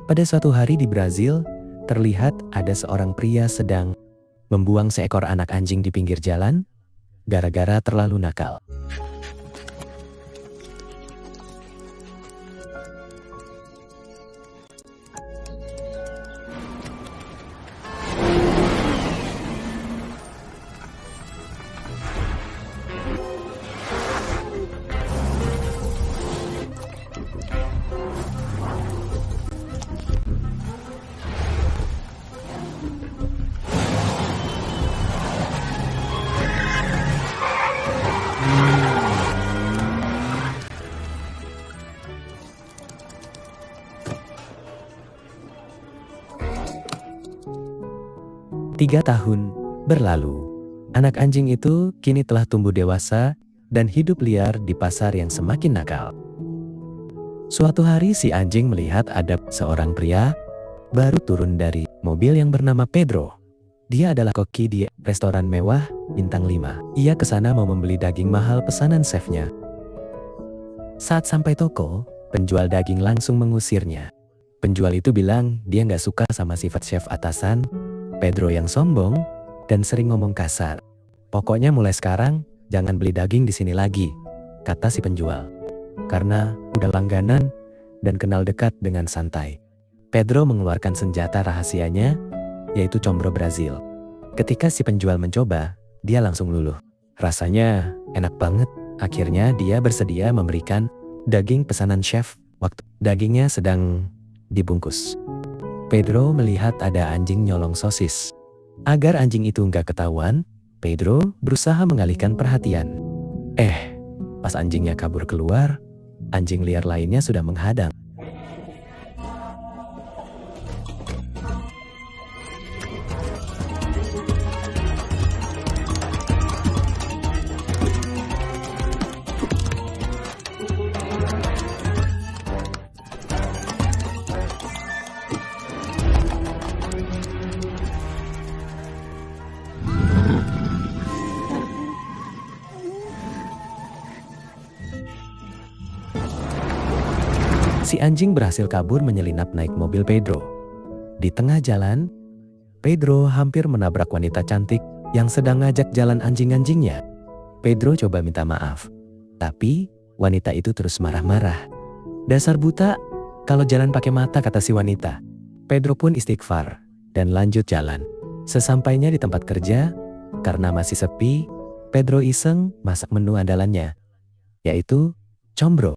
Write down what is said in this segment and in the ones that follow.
Pada suatu hari di Brazil, terlihat ada seorang pria sedang membuang seekor anak anjing di pinggir jalan gara-gara terlalu nakal. Tiga tahun berlalu. Anak anjing itu kini telah tumbuh dewasa dan hidup liar di pasar yang semakin nakal. Suatu hari si anjing melihat ada seorang pria baru turun dari mobil yang bernama Pedro. Dia adalah koki di restoran mewah bintang 5. Ia ke sana mau membeli daging mahal pesanan chefnya. Saat sampai toko, penjual daging langsung mengusirnya. Penjual itu bilang dia nggak suka sama sifat chef atasan, Pedro yang sombong dan sering ngomong kasar. Pokoknya mulai sekarang jangan beli daging di sini lagi, kata si penjual. Karena udah langganan dan kenal dekat dengan santai. Pedro mengeluarkan senjata rahasianya, yaitu combro Brazil. Ketika si penjual mencoba, dia langsung luluh. Rasanya enak banget. Akhirnya dia bersedia memberikan daging pesanan chef waktu dagingnya sedang dibungkus. Pedro melihat ada anjing nyolong sosis. Agar anjing itu nggak ketahuan, Pedro berusaha mengalihkan perhatian. Pas anjingnya kabur keluar, anjing liar lainnya sudah menghadang. Si anjing berhasil kabur menyelinap naik mobil Pedro. Di tengah jalan, Pedro hampir menabrak wanita cantik yang sedang ngajak jalan anjing-anjingnya. Pedro coba minta maaf, tapi wanita itu terus marah-marah. Dasar buta, kalau jalan pakai mata, kata si wanita. Pedro pun istighfar dan lanjut jalan. Sesampainya di tempat kerja, karena masih sepi, Pedro iseng masak menu andalannya, yaitu combro.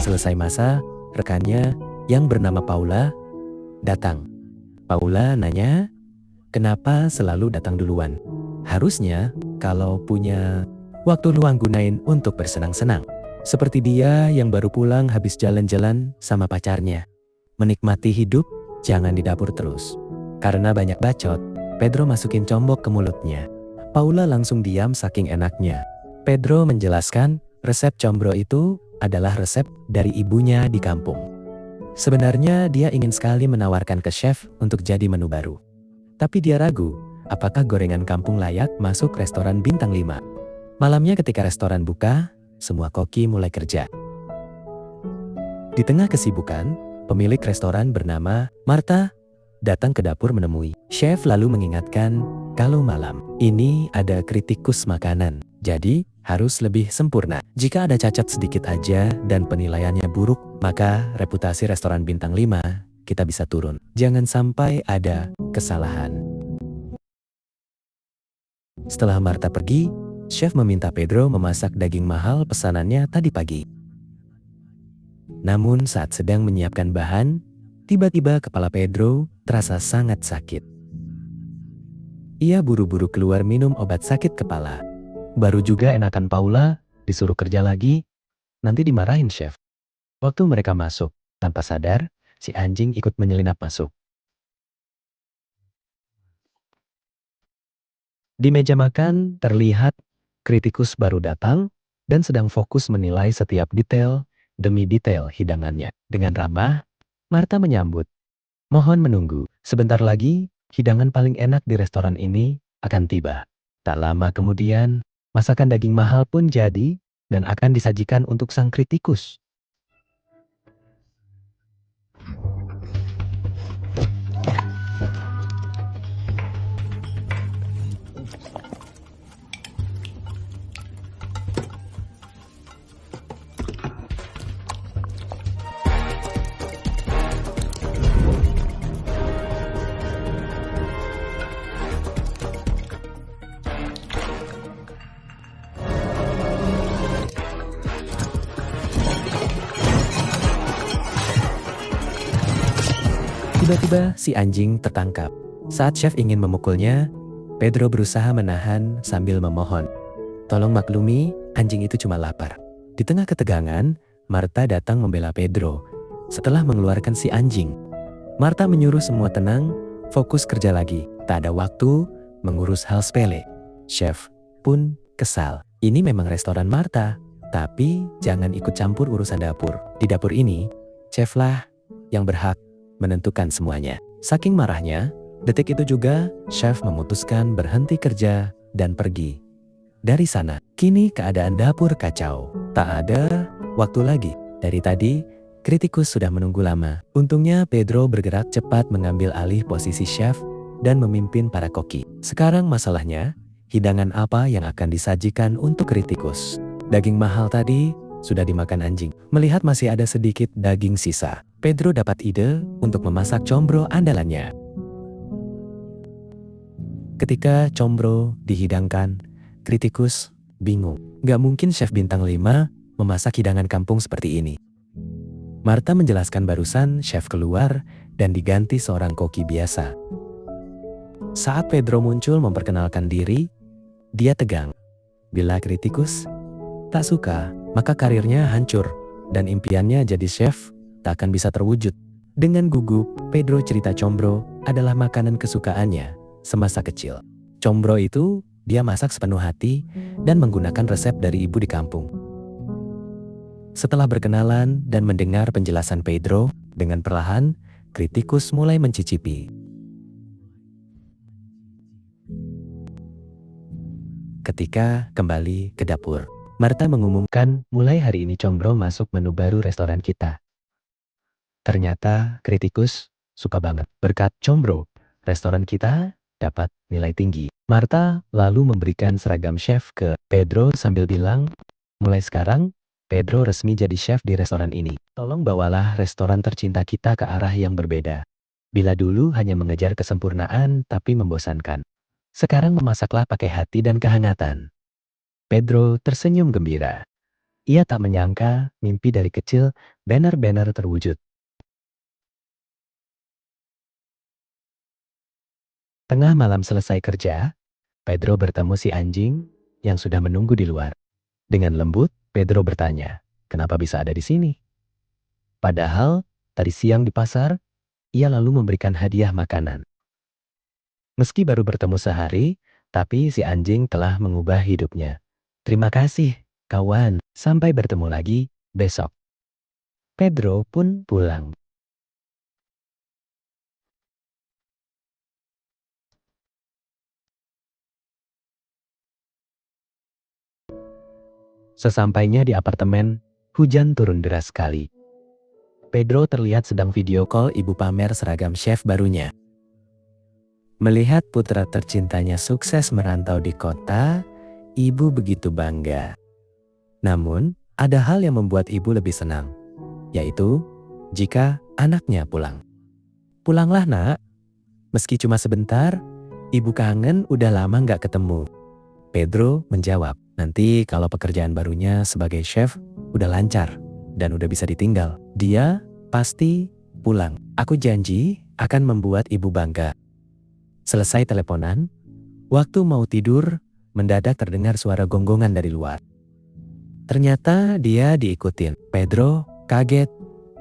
Selesai masak, rekannya yang bernama Paula datang. Paula nanya, kenapa selalu datang duluan? Harusnya kalau punya waktu luang gunain untuk bersenang-senang. Seperti dia yang baru pulang habis jalan-jalan sama pacarnya. Menikmati hidup, jangan di dapur terus. Karena banyak bacot, Pedro masukin combok ke mulutnya. Paula langsung diam saking enaknya. Pedro menjelaskan resep combro itu adalah resep dari ibunya di kampung. Sebenarnya dia ingin sekali menawarkan ke chef untuk jadi menu baru. Tapi dia ragu, apakah gorengan kampung layak masuk restoran bintang 5. Malamnya ketika restoran buka, semua koki mulai kerja. Di tengah kesibukan, pemilik restoran bernama Marta datang ke dapur menemui chef lalu mengingatkan kalau malam ini ada kritikus makanan. Jadi harus lebih sempurna. Jika ada cacat sedikit aja dan penilaiannya buruk, maka reputasi restoran bintang 5 kita bisa turun. Jangan sampai ada kesalahan. Setelah Marta pergi, chef meminta Pedro memasak daging mahal pesanannya tadi pagi. Namun saat sedang menyiapkan bahan, tiba-tiba kepala Pedro terasa sangat sakit. Ia buru-buru keluar minum obat sakit kepala. Baru juga enakan Paula, disuruh kerja lagi, nanti dimarahin chef. Waktu mereka masuk, tanpa sadar, si anjing ikut menyelinap masuk. Di meja makan terlihat kritikus baru datang dan sedang fokus menilai setiap detail demi detail hidangannya. Dengan ramah, Marta menyambut. Mohon menunggu. Sebentar lagi, hidangan paling enak di restoran ini akan tiba. Tak lama kemudian, masakan daging mahal pun jadi dan akan disajikan untuk sang kritikus. Tiba-tiba si anjing tertangkap. Saat chef ingin memukulnya, Pedro berusaha menahan sambil memohon. Tolong maklumi, anjing itu cuma lapar. Di tengah ketegangan, Marta datang membela Pedro. Setelah mengeluarkan si anjing, Marta menyuruh semua tenang, fokus kerja lagi. Tak ada waktu mengurus hal sepele. Chef pun kesal. Ini memang restoran Marta, tapi jangan ikut campur urusan dapur. Di dapur ini, chef lah yang berhak menentukan semuanya. Saking marahnya, detik itu juga chef memutuskan berhenti kerja dan pergi. Dari sana, kini keadaan dapur kacau. Tak ada waktu lagi. Dari tadi, kritikus sudah menunggu lama. Untungnya Pedro bergerak cepat mengambil alih posisi chef dan memimpin para koki. Sekarang masalahnya, hidangan apa yang akan disajikan untuk kritikus? Daging mahal tadi sudah dimakan anjing. Melihat masih ada sedikit daging sisa, Pedro dapat ide untuk memasak combro andalannya. Ketika combro dihidangkan, kritikus bingung. Gak mungkin chef bintang 5 memasak hidangan kampung seperti ini. Marta menjelaskan barusan chef keluar dan diganti seorang koki biasa. Saat Pedro muncul memperkenalkan diri, dia tegang. Bila kritikus tak suka, maka karirnya hancur dan impiannya jadi chef tak akan bisa terwujud. Dengan gugup, Pedro cerita combro adalah makanan kesukaannya semasa kecil. Combro itu dia masak sepenuh hati dan menggunakan resep dari ibu di kampung. Setelah berkenalan dan mendengar penjelasan Pedro, dengan perlahan, kritikus mulai mencicipi. Ketika kembali ke dapur, Marta mengumumkan mulai hari ini combro masuk menu baru restoran kita. Ternyata kritikus suka banget. Berkat combro, restoran kita dapat nilai tinggi. Marta lalu memberikan seragam chef ke Pedro sambil bilang, mulai sekarang Pedro resmi jadi chef di restoran ini. Tolong bawalah restoran tercinta kita ke arah yang berbeda. Bila dulu hanya mengejar kesempurnaan tapi membosankan, sekarang memasaklah pakai hati dan kehangatan. Pedro tersenyum gembira. Ia tak menyangka mimpi dari kecil benar-benar terwujud. Tengah malam selesai kerja, Pedro bertemu si anjing yang sudah menunggu di luar. Dengan lembut, Pedro bertanya, kenapa bisa ada di sini? Padahal, tadi siang di pasar, ia lalu memberikan hadiah makanan. Meski baru bertemu sehari, tapi si anjing telah mengubah hidupnya. Terima kasih, kawan. Sampai bertemu lagi besok. Pedro pun pulang. Sesampainya di apartemen, hujan turun deras sekali. Pedro terlihat sedang video call ibu pamer seragam chef barunya. Melihat putra tercintanya sukses merantau di kota, ibu begitu bangga. Namun, ada hal yang membuat ibu lebih senang, yaitu jika anaknya pulang. Pulanglah nak, meski cuma sebentar, ibu kangen udah lama gak ketemu. Pedro menjawab, nanti kalau pekerjaan barunya sebagai chef udah lancar dan udah bisa ditinggal, dia pasti pulang. Aku janji akan membuat ibu bangga. Selesai teleponan, waktu mau tidur, mendadak terdengar suara gonggongan dari luar. Ternyata dia diikutin. Pedro kaget.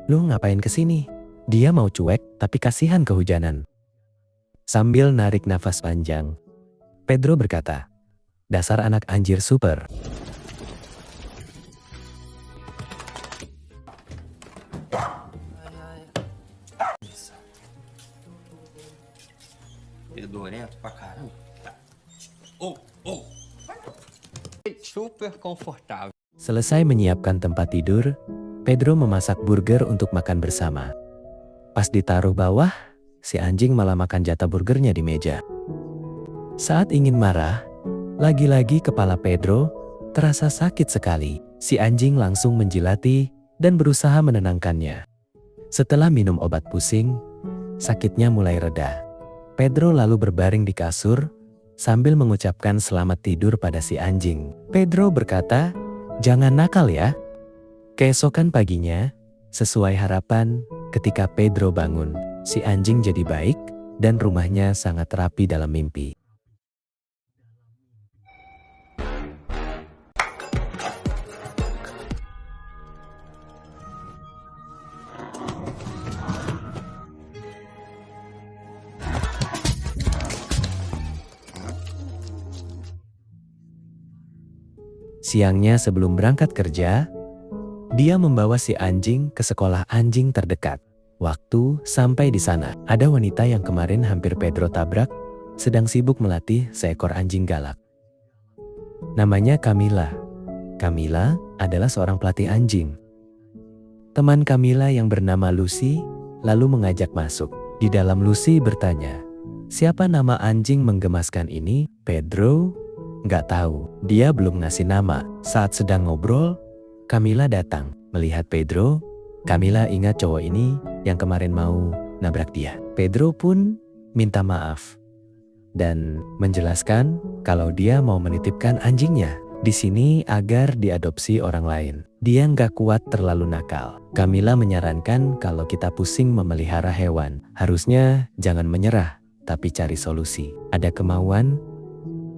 Lu ngapain kesini? Dia mau cuek tapi kasihan kehujanan. Sambil narik nafas panjang, Pedro berkata, "Dasar anak anjir super." Fedorento pra caramba. Oh, oh. Super confortável. Selesai menyiapkan tempat tidur, Pedro memasak burger untuk makan bersama. Pas ditaruh bawah, si anjing malah makan jatah burgernya di meja. Saat ingin marah, lagi-lagi kepala Pedro terasa sakit sekali. Si anjing langsung menjilati dan berusaha menenangkannya. Setelah minum obat pusing, sakitnya mulai reda. Pedro lalu berbaring di kasur sambil mengucapkan selamat tidur pada si anjing. Pedro berkata, "Jangan nakal ya." Keesokan paginya, sesuai harapan, ketika Pedro bangun, si anjing jadi baik dan rumahnya sangat rapi dalam mimpi. Siangnya sebelum berangkat kerja, dia membawa si anjing ke sekolah anjing terdekat. Waktu sampai di sana, ada wanita yang kemarin hampir Pedro tabrak, sedang sibuk melatih seekor anjing galak. Namanya Camila. Camila adalah seorang pelatih anjing. Teman Camila yang bernama Lucy lalu mengajak masuk. Di dalam Lucy bertanya, "Siapa nama anjing menggemaskan ini?" Pedro nggak tahu. Dia belum ngasih nama. Saat sedang ngobrol, Camila datang. Melihat Pedro, Camila ingat cowok ini yang kemarin mau nabrak dia. Pedro pun minta maaf dan menjelaskan kalau dia mau menitipkan anjingnya di sini agar diadopsi orang lain. Dia nggak kuat terlalu nakal. Camila menyarankan kalau kita pusing memelihara hewan, harusnya jangan menyerah, tapi cari solusi. Ada kemauan,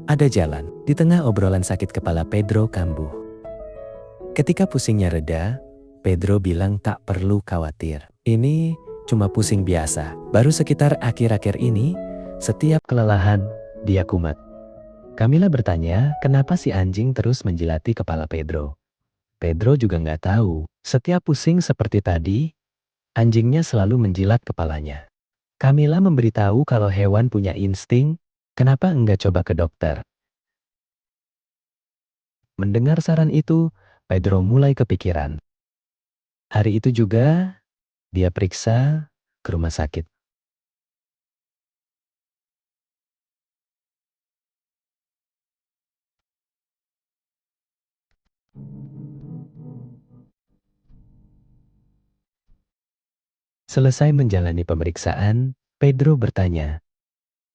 ada jalan. Di tengah obrolan sakit kepala Pedro kambuh. Ketika pusingnya reda, Pedro bilang tak perlu khawatir. Ini cuma pusing biasa. Baru sekitar akhir-akhir ini, setiap kelelahan, dia kumat. Camila bertanya, kenapa si anjing terus menjilati kepala Pedro. Pedro juga nggak tahu. Setiap pusing seperti tadi, anjingnya selalu menjilat kepalanya. Camila memberitahu kalau hewan punya insting, kenapa enggak coba ke dokter. Mendengar saran itu, Pedro mulai kepikiran. Hari itu juga, dia periksa ke rumah sakit. Selesai menjalani pemeriksaan, Pedro bertanya,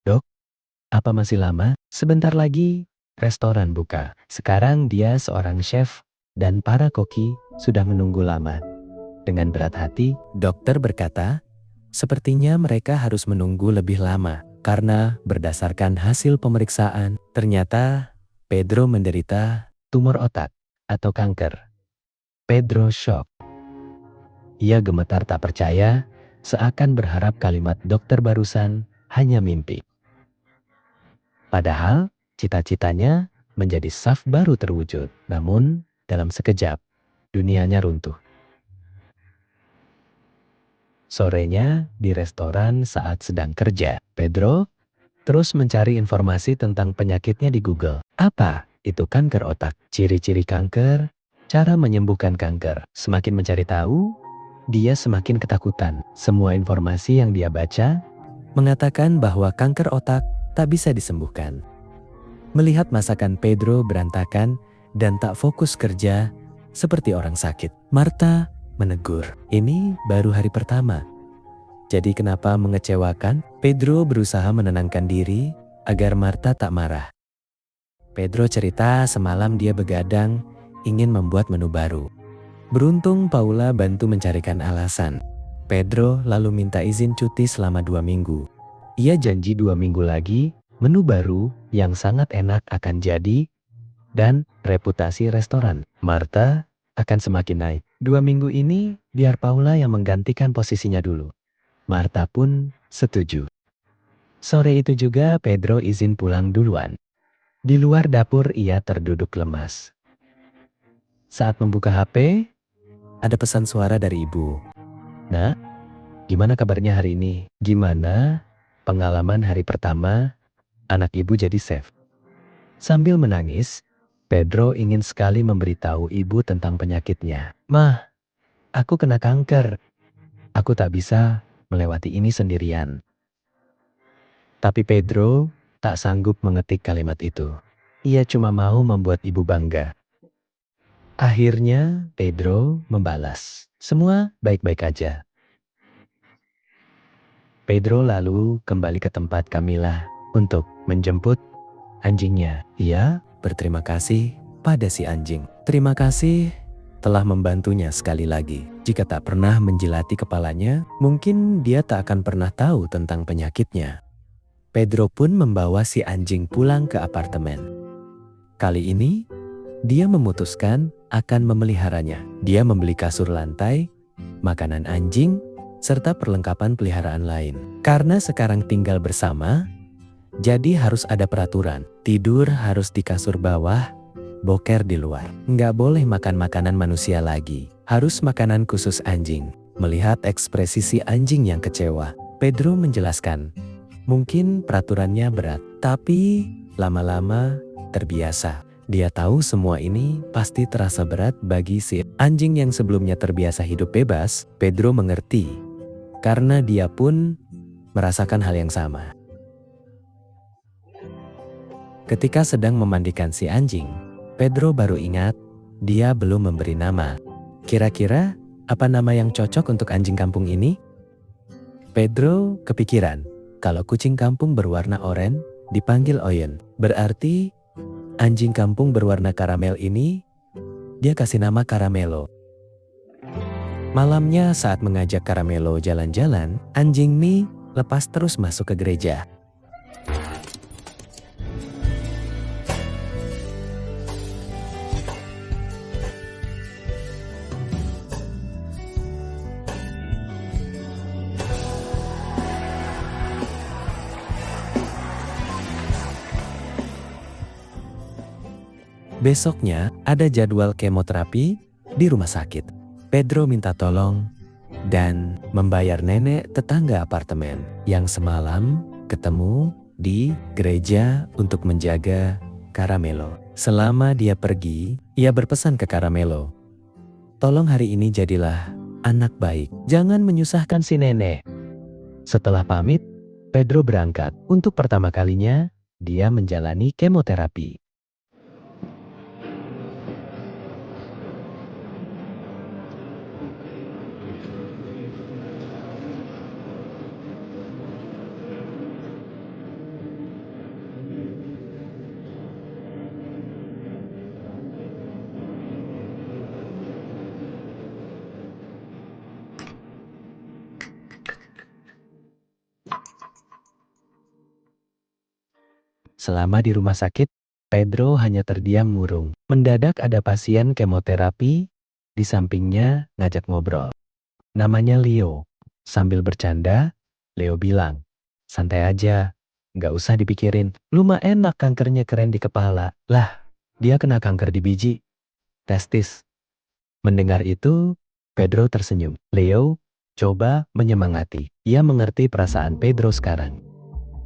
"Dok, apa masih lama? Sebentar lagi, restoran buka." Sekarang dia seorang chef, dan para koki sudah menunggu lama. Dengan berat hati, dokter berkata, sepertinya mereka harus menunggu lebih lama, karena berdasarkan hasil pemeriksaan, ternyata Pedro menderita tumor otak atau kanker. Pedro shock. Ia gemetar tak percaya, seakan berharap kalimat dokter barusan hanya mimpi. Padahal, cita-citanya menjadi saf baru terwujud. Namun, dalam sekejap, dunianya runtuh. Sorenya, di restoran saat sedang kerja, Pedro terus mencari informasi tentang penyakitnya di Google. Apa itu kanker otak? Ciri-ciri kanker, cara menyembuhkan kanker. Semakin mencari tahu, dia semakin ketakutan. Semua informasi yang dia baca mengatakan bahwa kanker otak tak bisa disembuhkan. Melihat masakan Pedro berantakan dan tak fokus kerja seperti orang sakit, Marta menegur, "Ini baru hari pertama. Jadi kenapa mengecewakan?" Pedro berusaha menenangkan diri agar Marta tak marah. Pedro cerita semalam dia begadang ingin membuat menu baru. Beruntung Paula bantu mencarikan alasan. Pedro lalu minta izin cuti selama 2 minggu. Ia janji 2 minggu lagi, menu baru yang sangat enak akan jadi, dan reputasi restoran Marta akan semakin naik. 2 minggu ini biar Paula yang menggantikan posisinya dulu. Marta pun setuju. Sore itu juga Pedro izin pulang duluan. Di luar dapur ia terduduk lemas. Saat membuka HP, ada pesan suara dari ibu. "Nak, gimana kabarnya hari ini? Gimana pengalaman hari pertama anak ibu jadi chef?" Sambil menangis, Pedro ingin sekali memberitahu ibu tentang penyakitnya. "Mah, aku kena kanker. Aku tak bisa melewati ini sendirian." Tapi Pedro tak sanggup mengetik kalimat itu. Ia cuma mau membuat ibu bangga. Akhirnya Pedro membalas, "Semua baik-baik aja." Pedro lalu kembali ke tempat Camila untuk menjemput anjingnya. Ia berterima kasih pada si anjing. Terima kasih telah membantunya sekali lagi. Jika tak pernah menjilati kepalanya, mungkin dia tak akan pernah tahu tentang penyakitnya. Pedro pun membawa si anjing pulang ke apartemen. Kali ini, dia memutuskan akan memeliharanya. Dia membeli kasur lantai, makanan anjing, serta perlengkapan peliharaan lain. Karena sekarang tinggal bersama, jadi harus ada peraturan. Tidur harus di kasur bawah, boker di luar. Nggak boleh makan makanan manusia lagi. Harus makanan khusus anjing. Melihat ekspresi si anjing yang kecewa, Pedro menjelaskan, mungkin peraturannya berat, tapi lama-lama terbiasa. Dia tahu semua ini pasti terasa berat bagi si anjing yang sebelumnya terbiasa hidup bebas. Pedro mengerti, karena dia pun merasakan hal yang sama. Ketika sedang memandikan si anjing, Pedro baru ingat dia belum memberi nama. Kira-kira apa nama yang cocok untuk anjing kampung ini? Pedro kepikiran, kalau kucing kampung berwarna oranye dipanggil Oyen. Berarti anjing kampung berwarna karamel ini dia kasih nama Caramelo. Malamnya saat mengajak Caramelo jalan-jalan, anjing Mi lepas terus masuk ke gereja. Besoknya ada jadwal kemoterapi di rumah sakit. Pedro minta tolong dan membayar nenek tetangga apartemen yang semalam ketemu di gereja untuk menjaga Caramelo. Selama dia pergi, ia berpesan ke Caramelo, "Tolong hari ini jadilah anak baik. Jangan menyusahkan si nenek." Setelah pamit, Pedro berangkat. Untuk pertama kalinya, dia menjalani kemoterapi. Selama di rumah sakit, Pedro hanya terdiam murung. Mendadak ada pasien kemoterapi, di sampingnya ngajak ngobrol. Namanya Leo. Sambil bercanda, Leo bilang, "Santai aja, nggak usah dipikirin. Lu mah enak kankernya keren di kepala." Lah, dia kena kanker di biji, testis. Mendengar itu, Pedro tersenyum. Leo coba menyemangati. Ia mengerti perasaan Pedro sekarang.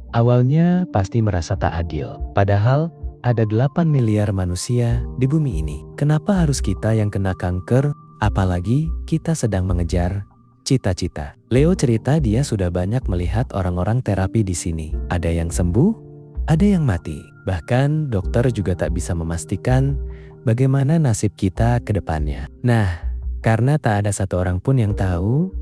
Awalnya pasti merasa tak adil. Padahal ada 8 miliar manusia di bumi ini. Kenapa harus kita yang kena kanker? Apalagi kita sedang mengejar cita-cita. Leo cerita dia sudah banyak melihat orang-orang terapi di sini. Ada yang sembuh, ada yang mati. Bahkan dokter juga tak bisa memastikan bagaimana nasib kita ke depannya. Nah, karena tak ada satu orang pun yang tahu,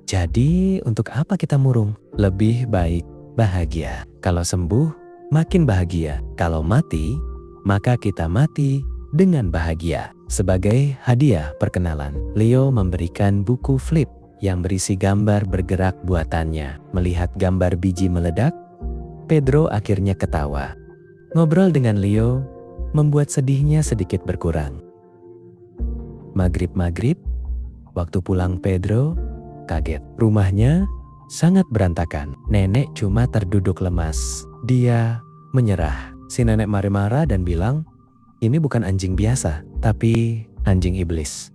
jadi untuk apa kita murung? Lebih baik bahagia. Kalau sembuh, makin bahagia. Kalau mati, maka kita mati dengan bahagia. Sebagai hadiah perkenalan, Leo memberikan buku flip yang berisi gambar bergerak buatannya. Melihat gambar biji meledak, Pedro akhirnya ketawa. Ngobrol dengan Leo membuat sedihnya sedikit berkurang. Maghrib-maghrib, waktu pulang Pedro kaget. Rumahnya sangat berantakan. Nenek cuma terduduk lemas. Dia menyerah. Si nenek marah-marah dan bilang, ini bukan anjing biasa, tapi anjing iblis.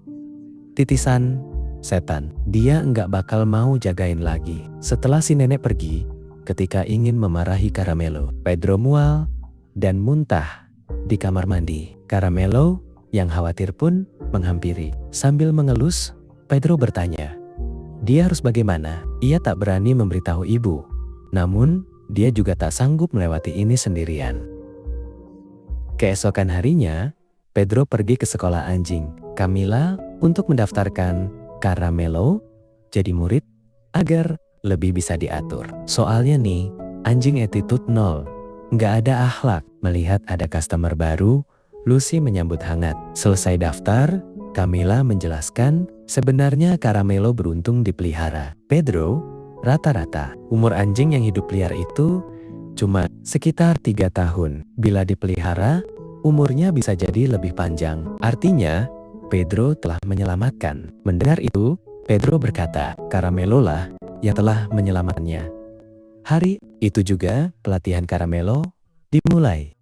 Titisan setan. Dia enggak bakal mau jagain lagi. Setelah si nenek pergi, ketika ingin memarahi Caramelo, Pedro mual dan muntah di kamar mandi. Caramelo yang khawatir pun menghampiri. Sambil mengelus, Pedro bertanya, dia harus bagaimana? Ia tak berani memberitahu ibu. Namun, dia juga tak sanggup melewati ini sendirian. Keesokan harinya, Pedro pergi ke sekolah anjing Camila untuk mendaftarkan Caramelo jadi murid agar lebih bisa diatur. Soalnya nih, anjing attitude 0. Nggak ada akhlak. Melihat ada customer baru, Lucy menyambut hangat. Selesai daftar, Camila menjelaskan sebenarnya Caramelo beruntung dipelihara. Pedro, rata-rata umur anjing yang hidup liar itu cuma sekitar 3 tahun. Bila dipelihara, umurnya bisa jadi lebih panjang. Artinya, Pedro telah menyelamatkan. Mendengar itu, Pedro berkata, Caramelo lah yang telah menyelamatkannya. Hari itu juga pelatihan Caramelo dimulai.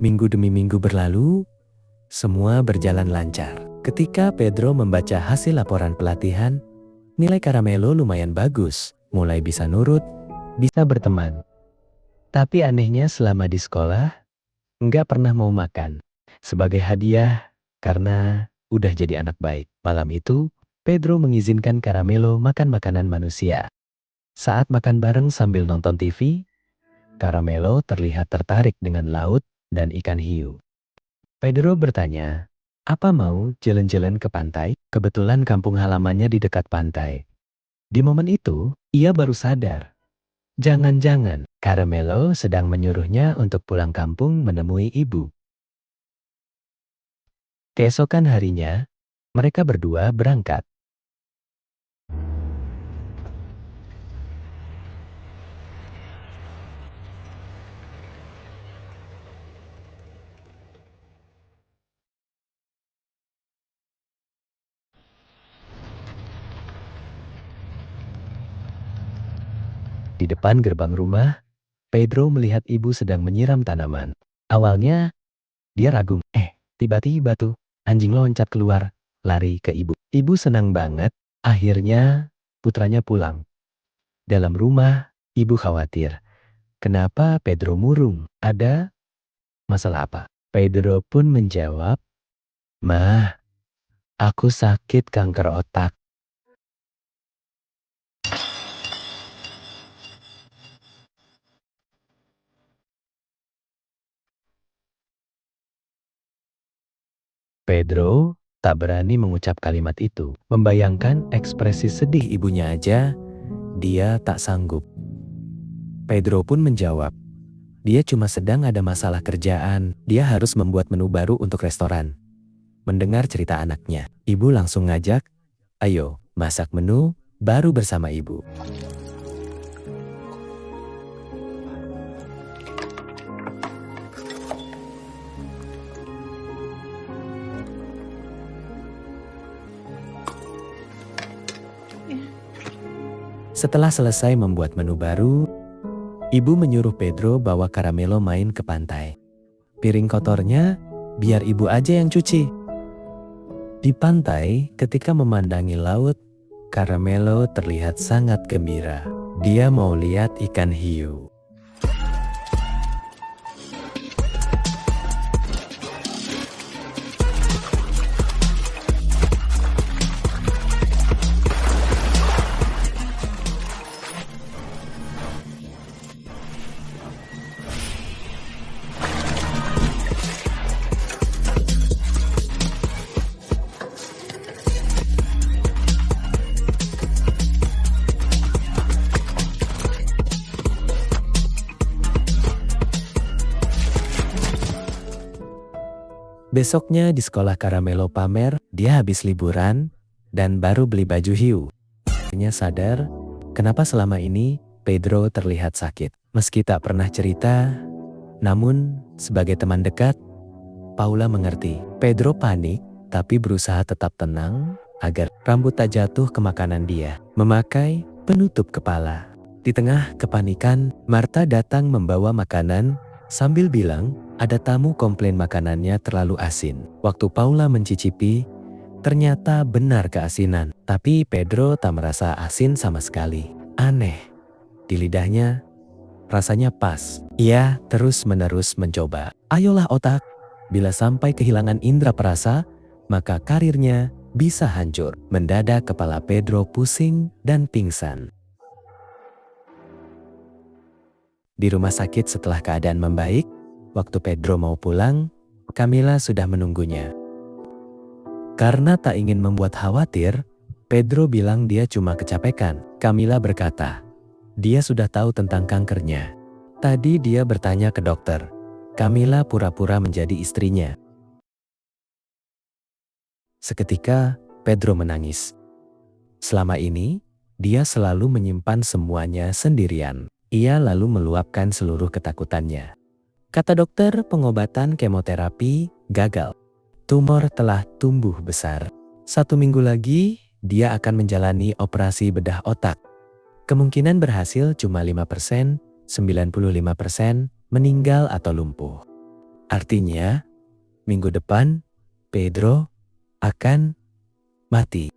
Minggu demi minggu berlalu, semua berjalan lancar. Ketika Pedro membaca hasil laporan pelatihan, nilai Caramelo lumayan bagus, mulai bisa nurut, bisa berteman. Tapi anehnya selama di sekolah, nggak pernah mau makan. Sebagai hadiah, karena udah jadi anak baik. Malam itu, Pedro mengizinkan Caramelo makan makanan manusia. Saat makan bareng sambil nonton TV, Caramelo terlihat tertarik dengan laut dan ikan hiu. Pedro bertanya, apa mau jalan-jalan ke pantai? Kebetulan kampung halamannya di dekat pantai. Di momen itu, ia baru sadar. Jangan-jangan Caramelo sedang menyuruhnya untuk pulang kampung menemui ibu. Keesokan harinya, mereka berdua berangkat. Di depan gerbang rumah, Pedro melihat ibu sedang menyiram tanaman. Awalnya, dia ragu. Tiba-tiba tuh, anjing loncat keluar, lari ke ibu. Ibu senang banget, akhirnya putranya pulang. Dalam rumah, ibu khawatir. Kenapa Pedro murung? Ada masalah apa? Pedro pun menjawab, "Mah, aku sakit kanker otak." Pedro tak berani mengucap kalimat itu. Membayangkan ekspresi sedih ibunya aja, dia tak sanggup. Pedro pun menjawab, dia cuma sedang ada masalah kerjaan, dia harus membuat menu baru untuk restoran. Mendengar cerita anaknya, ibu langsung ngajak, ayo masak menu baru bersama ibu. Setelah selesai membuat menu baru, ibu menyuruh Pedro bawa Caramelo main ke pantai. Piring kotornya biar ibu aja yang cuci. Di pantai, ketika memandangi laut, Caramelo terlihat sangat gembira. Dia mau lihat ikan hiu. Besoknya di sekolah Caramelo pamer, dia habis liburan dan baru beli baju hiu. Dia sadar, kenapa selama ini Pedro terlihat sakit. Meski tak pernah cerita, namun sebagai teman dekat, Paula mengerti. Pedro panik, tapi berusaha tetap tenang agar rambut tak jatuh ke makanan dia. Memakai penutup kepala. Di tengah kepanikan, Marta datang membawa makanan sambil bilang, ada tamu komplain makanannya terlalu asin. Waktu Paula mencicipi, ternyata benar keasinan. Tapi Pedro tak merasa asin sama sekali. Aneh. Di lidahnya, rasanya pas. Ia terus-menerus mencoba. Ayolah otak. Bila sampai kehilangan indera perasa, maka karirnya bisa hancur. Mendadak kepala Pedro pusing dan pingsan. Di rumah sakit setelah keadaan membaik, waktu Pedro mau pulang, Camila sudah menunggunya. Karena tak ingin membuat khawatir, Pedro bilang dia cuma kecapekan. Camila berkata, dia sudah tahu tentang kankernya. Tadi dia bertanya ke dokter. Camila pura-pura menjadi istrinya. Seketika, Pedro menangis. Selama ini, dia selalu menyimpan semuanya sendirian. Ia lalu meluapkan seluruh ketakutannya. Kata dokter, pengobatan kemoterapi gagal. Tumor telah tumbuh besar. 1 minggu lagi, dia akan menjalani operasi bedah otak. Kemungkinan berhasil cuma 5%, 95% meninggal atau lumpuh. Artinya, minggu depan, Pedro akan mati.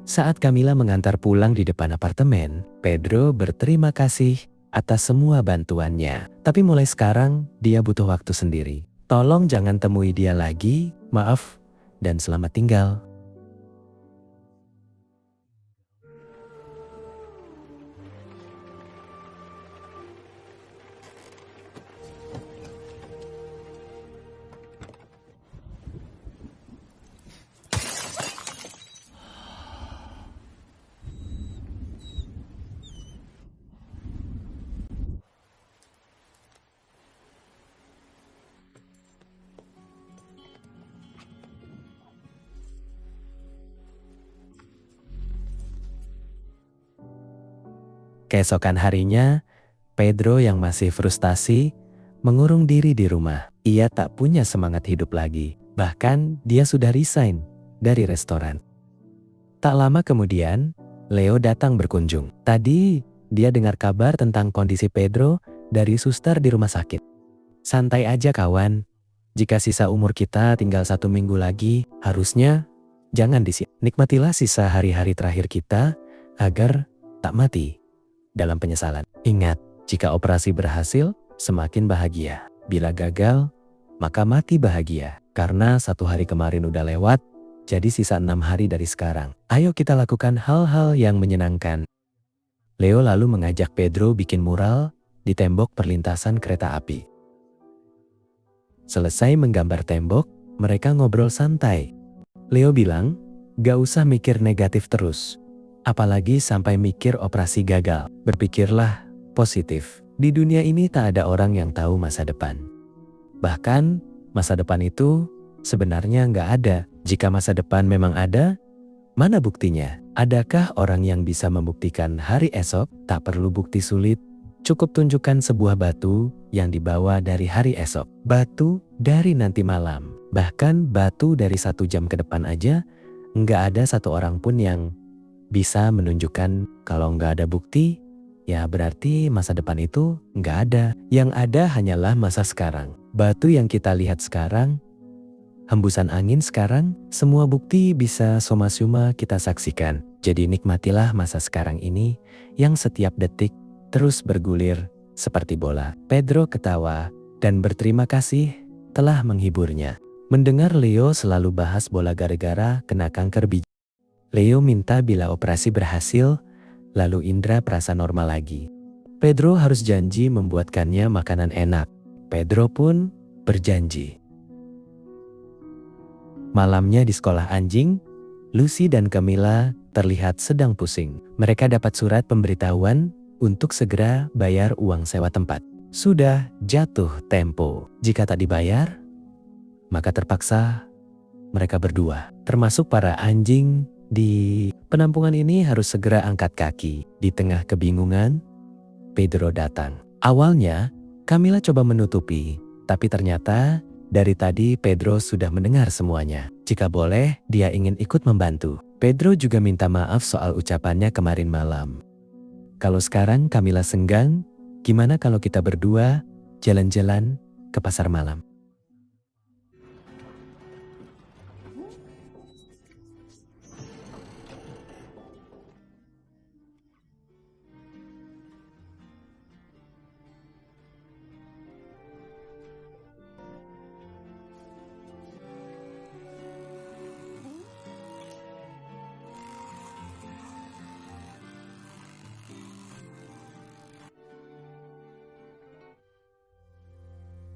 Saat Camila mengantar pulang di depan apartemen, Pedro berterima kasih atas semua bantuannya. Tapi mulai sekarang, dia butuh waktu sendiri. Tolong jangan temui dia lagi, maaf, dan selamat tinggal. Keesokan harinya, Pedro yang masih frustasi mengurung diri di rumah. Ia tak punya semangat hidup lagi. Bahkan dia sudah resign dari restoran. Tak lama kemudian, Leo datang berkunjung. Tadi dia dengar kabar tentang kondisi Pedro dari suster di rumah sakit. Santai aja kawan. Jika sisa umur kita tinggal 1 minggu lagi, harusnya jangan nikmatilah sisa hari-hari terakhir kita agar tak mati dalam penyesalan. Ingat, jika operasi berhasil, semakin bahagia. Bila gagal, maka mati bahagia. Karena 1 hari kemarin udah lewat, jadi sisa 6 hari dari sekarang. Ayo kita lakukan hal-hal yang menyenangkan. Leo lalu mengajak Pedro bikin mural di tembok perlintasan kereta api. Selesai menggambar tembok, mereka ngobrol santai. Leo bilang, gak usah mikir negatif terus. Apalagi sampai mikir operasi gagal. Berpikirlah positif. Di dunia ini tak ada orang yang tahu masa depan. Bahkan masa depan itu sebenarnya nggak ada. Jika masa depan memang ada, mana buktinya? Adakah orang yang bisa membuktikan hari esok? Tak perlu bukti sulit. Cukup tunjukkan sebuah batu yang dibawa dari hari esok. Batu dari nanti malam. Bahkan batu dari 1 jam ke depan aja, nggak ada satu orang pun yang bisa menunjukkan. Kalau nggak ada bukti, ya berarti masa depan itu nggak ada. Yang ada hanyalah masa sekarang. Batu yang kita lihat sekarang, hembusan angin sekarang, semua bukti bisa soma-suma kita saksikan. Jadi nikmatilah masa sekarang ini yang setiap detik terus bergulir seperti bola. Pedro ketawa dan berterima kasih telah menghiburnya. Mendengar Leo selalu bahas bola gara-gara kena kanker biji. Leo minta bila operasi berhasil, lalu indera perasa normal lagi. Pedro harus janji membuatkannya makanan enak. Pedro pun berjanji. Malamnya di sekolah anjing, Lucy dan Camila terlihat sedang pusing. Mereka dapat surat pemberitahuan untuk segera bayar uang sewa tempat. Sudah jatuh tempo. Jika tak dibayar, Maka terpaksa mereka berdua, termasuk para anjing di penampungan ini, harus segera angkat kaki. Di tengah kebingungan, Pedro datang. Awalnya, Camila coba menutupi, tapi ternyata dari tadi Pedro sudah mendengar semuanya. Jika boleh, dia ingin ikut membantu. Pedro juga minta maaf soal ucapannya kemarin malam. Kalau sekarang Camila senggang, gimana kalau kita berdua jalan-jalan ke pasar malam?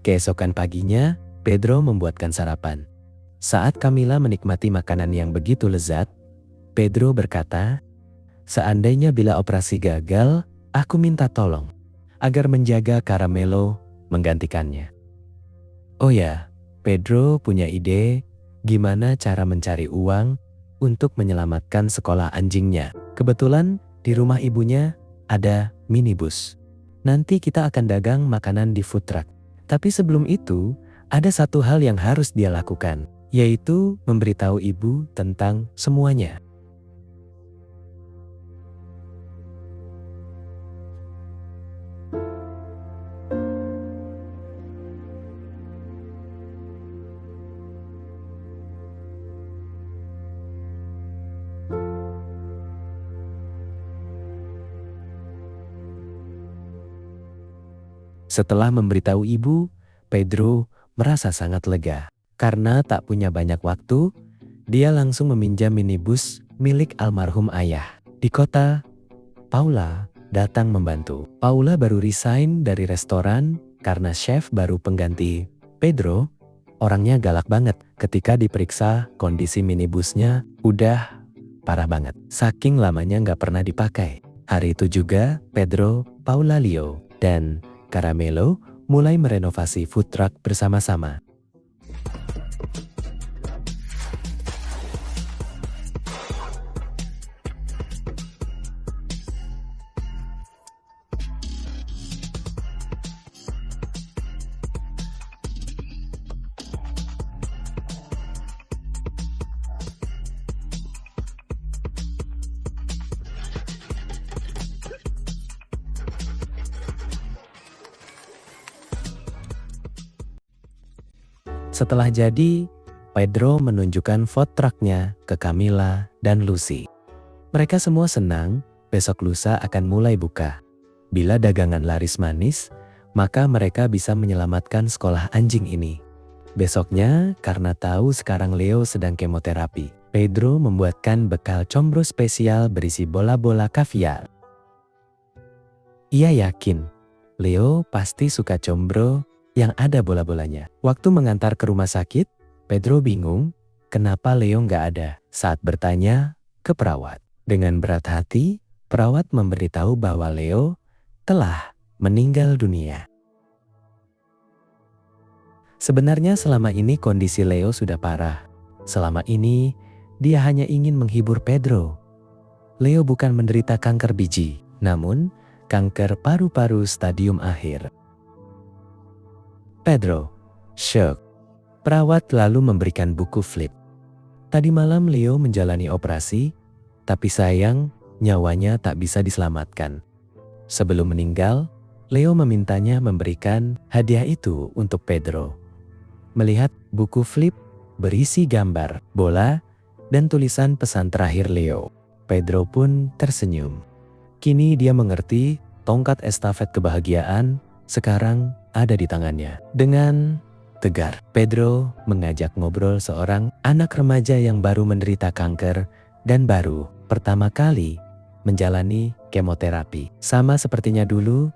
Keesokan paginya, Pedro membuatkan sarapan. Saat Camila menikmati makanan yang begitu lezat, Pedro berkata, "Seandainya bila operasi gagal, aku minta tolong agar menjaga Caramelo menggantikannya." Oh ya, Pedro punya ide gimana cara mencari uang untuk menyelamatkan sekolah anjingnya. Kebetulan di rumah ibunya ada minibus. Nanti kita akan dagang makanan di food truck. Tapi sebelum itu, ada satu hal yang harus dia lakukan, yaitu memberitahu ibu tentang semuanya. Setelah memberitahu ibu, Pedro merasa sangat lega. Karena tak punya banyak waktu, dia langsung meminjam minibus milik almarhum ayah. Di kota, Paula datang membantu. Paula baru resign dari restoran karena chef baru pengganti Pedro. Orangnya galak banget. Ketika diperiksa, kondisi minibusnya udah parah banget. Saking lamanya nggak pernah dipakai. Hari itu juga Pedro, Paula, Leo, dan Caramelo mulai merenovasi food truck bersama-sama. Setelah jadi, Pedro menunjukkan food truck-nya ke Camila dan Lucy. Mereka semua senang, besok lusa akan mulai buka. Bila dagangan laris manis, maka mereka bisa menyelamatkan sekolah anjing ini. Besoknya, karena tahu sekarang Leo sedang kemoterapi, Pedro membuatkan bekal combro spesial berisi bola-bola kaviar. Ia yakin, Leo pasti suka combro yang ada bola-bolanya. Waktu mengantar ke rumah sakit, Pedro bingung kenapa Leo nggak ada. Saat bertanya ke perawat, dengan berat hati, perawat memberitahu bahwa Leo telah meninggal dunia. Sebenarnya selama ini kondisi Leo sudah parah. Selama ini, dia hanya ingin menghibur Pedro. Leo bukan menderita kanker biji, namun kanker paru-paru stadium akhir. Pedro shock. Perawat lalu memberikan buku flip. Tadi malam Leo menjalani operasi, tapi sayang nyawanya tak bisa diselamatkan. Sebelum meninggal, Leo memintanya memberikan hadiah itu untuk Pedro. Melihat buku flip berisi gambar, bola, dan tulisan pesan terakhir Leo, Pedro pun tersenyum. Kini dia mengerti tongkat estafet kebahagiaan sekarang ada di tangannya. Dengan tegar, Pedro mengajak ngobrol seorang anak remaja yang baru menderita kanker dan baru pertama kali menjalani kemoterapi. Sama sepertinya dulu,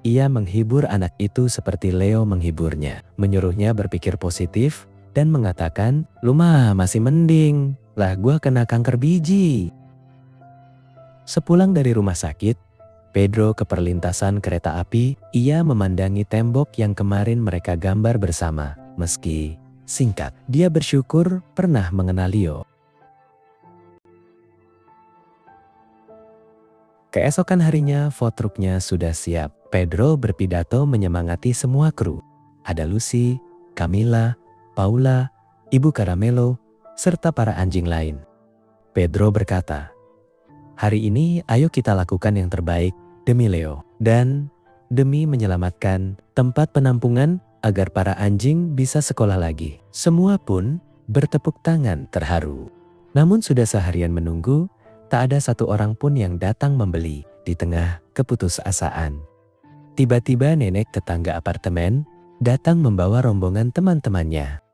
ia menghibur anak itu seperti Leo menghiburnya. Menyuruhnya berpikir positif dan mengatakan, "Lu mah masih mending, lah gua kena kanker biji." Sepulang dari rumah sakit, Pedro ke perlintasan kereta api. Ia memandangi tembok yang kemarin mereka gambar bersama. Meski singkat. Dia bersyukur pernah mengenal Leo. Keesokan harinya, food trucknya sudah siap. Pedro berpidato menyemangati semua kru. Ada Lucy, Camila, Paula, Ibu Caramelo, serta para anjing lain. Pedro berkata, "Hari ini ayo kita lakukan yang terbaik demi Leo dan demi menyelamatkan tempat penampungan agar para anjing bisa sekolah lagi." Semua pun bertepuk tangan terharu. Namun sudah seharian menunggu, tak ada satu orang pun yang datang membeli. Di tengah keputusasaan, tiba-tiba nenek tetangga apartemen datang membawa rombongan teman-temannya.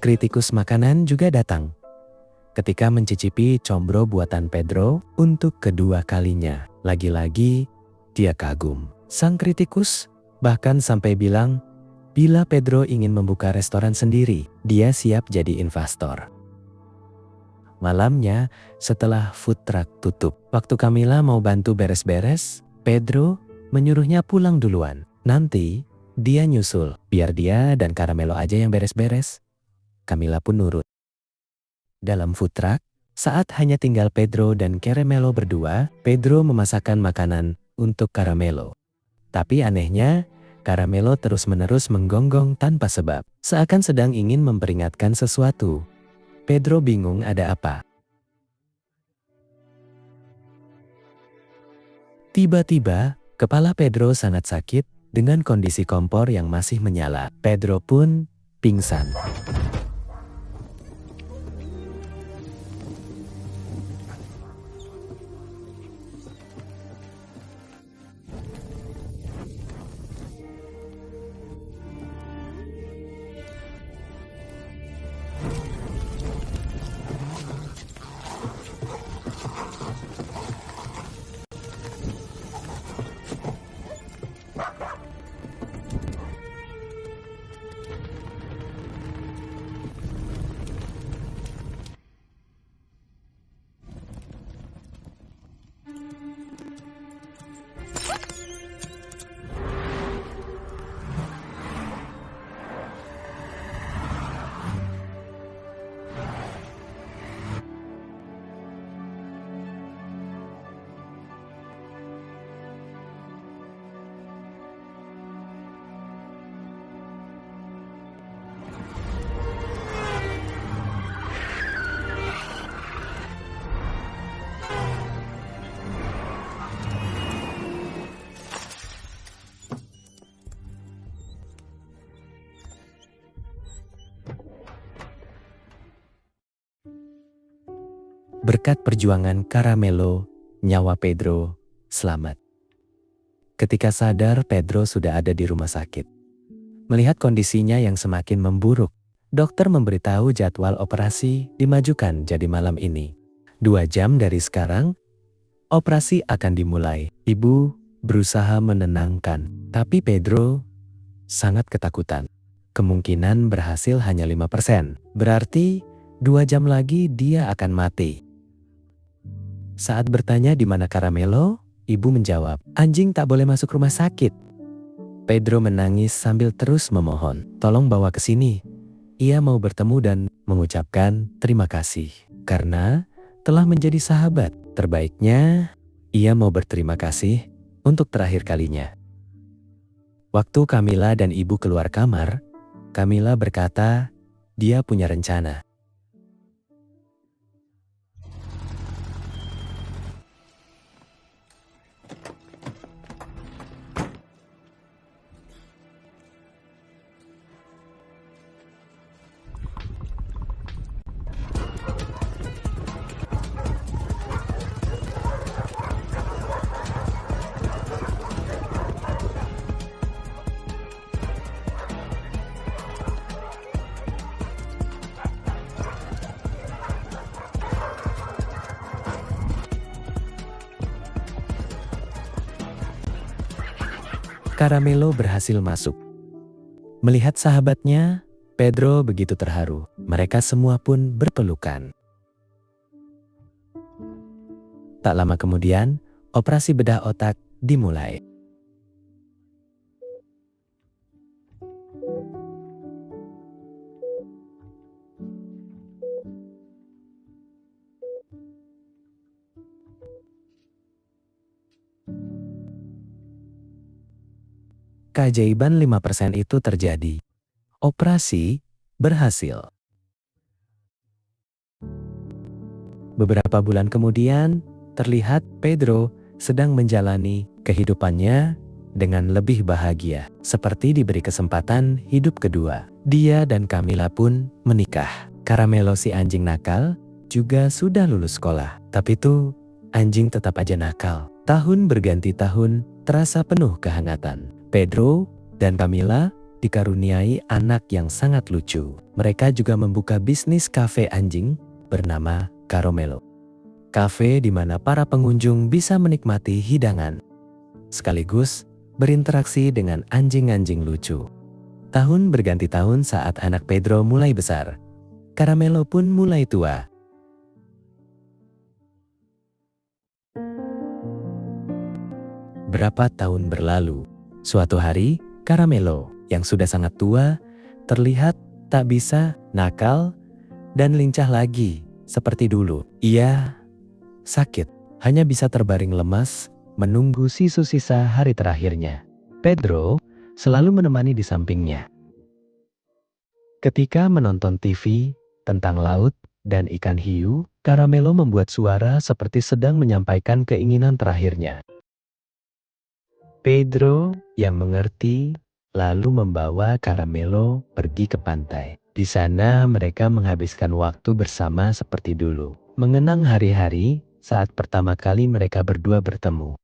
Kritikus makanan juga datang. Ketika mencicipi combro buatan Pedro untuk kedua kalinya, lagi-lagi dia kagum. Sang kritikus bahkan sampai bilang, bila Pedro ingin membuka restoran sendiri, dia siap jadi investor. Malamnya, setelah food truck tutup, waktu Camila mau bantu beres-beres, Pedro menyuruhnya pulang duluan. Nanti dia nyusul, biar dia dan Caramelo aja yang beres-beres. Camila pun nurut. Dalam food truck, saat hanya tinggal Pedro dan Caramelo berdua, Pedro memasakkan makanan untuk Caramelo. Tapi anehnya, Caramelo terus-menerus menggonggong tanpa sebab, seakan sedang ingin memperingatkan sesuatu. Pedro bingung ada apa. Tiba-tiba, kepala Pedro sangat sakit dengan kondisi kompor yang masih menyala. Pedro pun pingsan. Berkat perjuangan Caramelo, nyawa Pedro selamat. Ketika sadar, Pedro sudah ada di rumah sakit. Melihat kondisinya yang semakin memburuk, dokter memberitahu jadwal operasi dimajukan jadi malam ini. 2 jam dari sekarang, operasi akan dimulai. Ibu berusaha menenangkan, tapi Pedro sangat ketakutan. Kemungkinan berhasil hanya 5%. Berarti 2 jam lagi dia akan mati. Saat bertanya di mana Caramelo, ibu menjawab, "Anjing tak boleh masuk rumah sakit." Pedro menangis sambil terus memohon, "Tolong bawa ke sini." Ia mau bertemu dan mengucapkan terima kasih karena telah menjadi sahabat. Terbaiknya, ia mau berterima kasih untuk terakhir kalinya. Waktu Camila dan ibu keluar kamar, Camila berkata dia punya rencana. Caramelo berhasil masuk. Melihat sahabatnya, Pedro begitu terharu. Mereka semua pun berpelukan. Tak lama kemudian, operasi bedah otak dimulai. Keajaiban 5% itu terjadi. Operasi berhasil. Beberapa bulan kemudian, terlihat Pedro sedang menjalani kehidupannya dengan lebih bahagia, seperti diberi kesempatan hidup kedua. Dia dan Camila pun menikah. Caramelo si anjing nakal juga sudah lulus sekolah. Tapi tuh, anjing tetap aja nakal. Tahun berganti tahun, terasa penuh kehangatan. Pedro dan Camila dikaruniai anak yang sangat lucu. Mereka juga membuka bisnis kafe anjing bernama Caramelo. Kafe di mana para pengunjung bisa menikmati hidangan, sekaligus berinteraksi dengan anjing-anjing lucu. Tahun berganti tahun saat anak Pedro mulai besar, Caramelo pun mulai tua. Berapa tahun berlalu, suatu hari Caramelo yang sudah sangat tua terlihat tak bisa nakal dan lincah lagi seperti dulu. Ia sakit, hanya bisa terbaring lemas menunggu sisa hari terakhirnya. Pedro selalu menemani di sampingnya. Ketika menonton TV tentang laut dan ikan hiu, Caramelo membuat suara seperti sedang menyampaikan keinginan terakhirnya. Pedro yang mengerti lalu membawa Caramelo pergi ke pantai. Di sana mereka menghabiskan waktu bersama seperti dulu, mengenang hari-hari saat pertama kali mereka berdua bertemu.